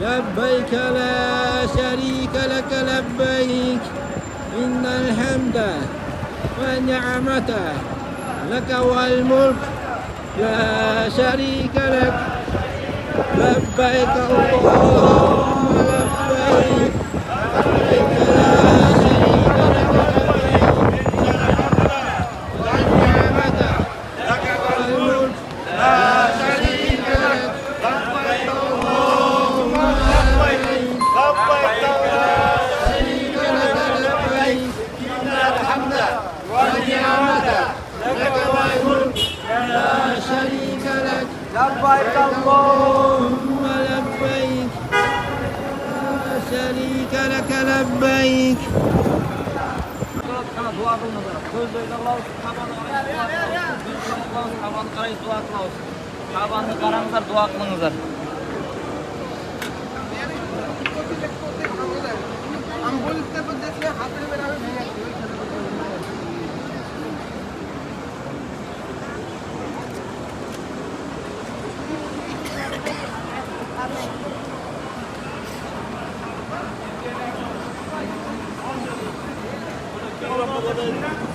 لبيك لا شريك لك لبيك إن الحمد والنعمة لك والملك لا شريك لك لبيك اللهم لبيك لبيك لا شريك لك لبيك والنعمة لك والملك لا شريك لك لبيك اللهم لبيك لبيك لا شريك لك لبيك إن الحمد والنعمة لك والملك لا شريك لك لبيك اللهم لبيك لا شريك لك لبيك dua kılınız. Sözlüğüyle Allah tabanı karayız dua kılınız. Tabanı karanızlar dua kılınızlar. Thank you.